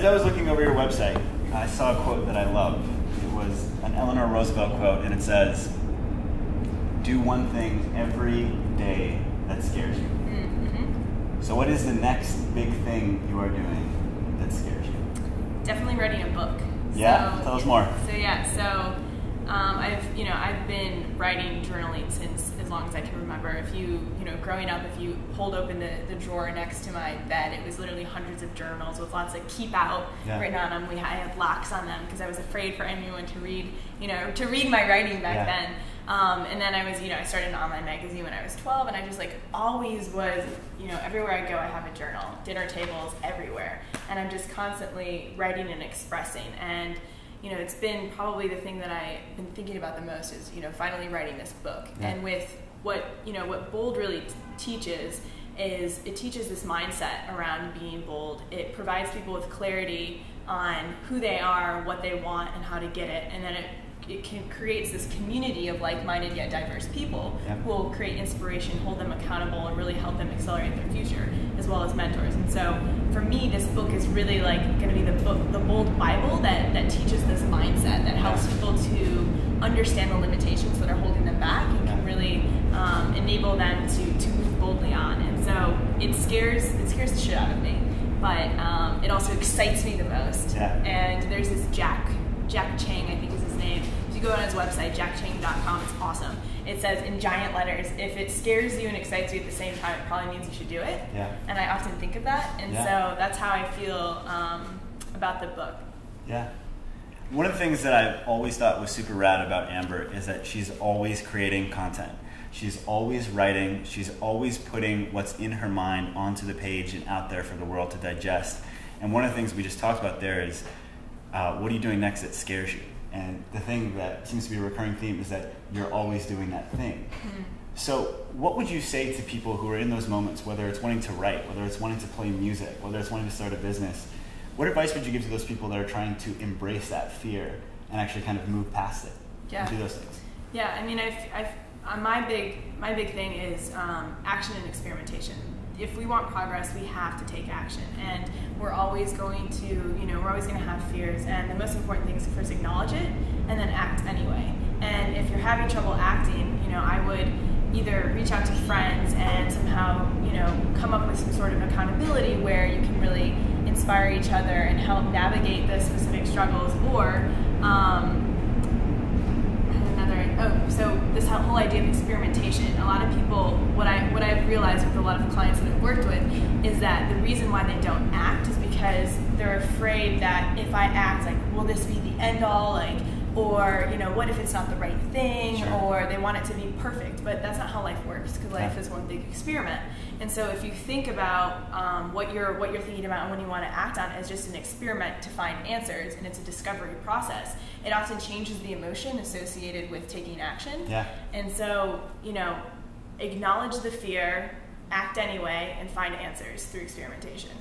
I was looking over your website, I saw a quote that I love. It was an Elanor Roosevelt quote, and it says, "Do one thing every day that scares you." Mm-hmm. So what is the next big thing you are doing that scares you? Definitely writing a book. Yeah? Tell us more. I've been writing, journaling since as long as I can remember. If growing up, if you pulled open the drawer next to my bed, it was literally hundreds of journals with lots of keep out written on them. I had locks on them because I was afraid for anyone to read my writing back then. And then I started an online magazine when I was 12, and I just always was, everywhere I go I have a journal, dinner tables, everywhere. And I'm just constantly writing and expressing. And it's been probably the thing that I've been thinking about the most is, finally writing this book. Yeah. And with what Bold really teaches is it teaches this mindset around being bold. It provides people with clarity on who they are, what they want, and how to get it. And then it creates this community of like-minded yet diverse people who will create inspiration, hold them accountable, and really help them accelerate their future, as well as mentors. And so for me, this book is really going to be the Bold Bible that teaches this mindset, that helps people to understand the limitations that are holding them back and can really enable them to move boldly on. And so it scares the shit out of me, but it also excites me the most. And there's this Jack Chang, I think is his name. If you go on his website, jackchang.com, it's awesome. It says in giant letters, if it scares you and excites you at the same time, it probably means you should do it. And I often think of that, and so that's how I feel about the book. One of the things that I've always thought was super rad about Amber is that she's always creating content. She's always writing. She's always putting what's in her mind onto the page and out there for the world to digest. And one of the things we just talked about there is, what are you doing next that scares you? And the thing that seems to be a recurring theme is that you're always doing that thing. Mm-hmm. So what would you say to people who are in those moments, whether it's wanting to write, whether it's wanting to play music, whether it's wanting to start a business? What advice would you give to those people that are trying to embrace that fear and actually kind of move past it and do those things? My big thing is action and experimentation. If we want progress, we have to take action, and we're always going to have fears, and the most important thing is to first acknowledge it and then act anyway. And if you're having trouble acting, I would either reach out to friends and somehow, come up with some sort of accountability where you can really inspire each other and help navigate the specific struggles, or so this whole idea of experimentation. A lot of people, what I've realized with a lot of clients that I've worked with is that the reason why they don't act is because they're afraid that if I act, will this be the end all, or what if it's not the right thing, or they want it to be perfect. But that's not how life works, because life is one big experiment. And so if you think about what you're thinking about and when you want to act on as just an experiment to find answers, and it's a discovery process, it often changes the emotion associated with taking action. And so, acknowledge the fear, act anyway, and find answers through experimentation.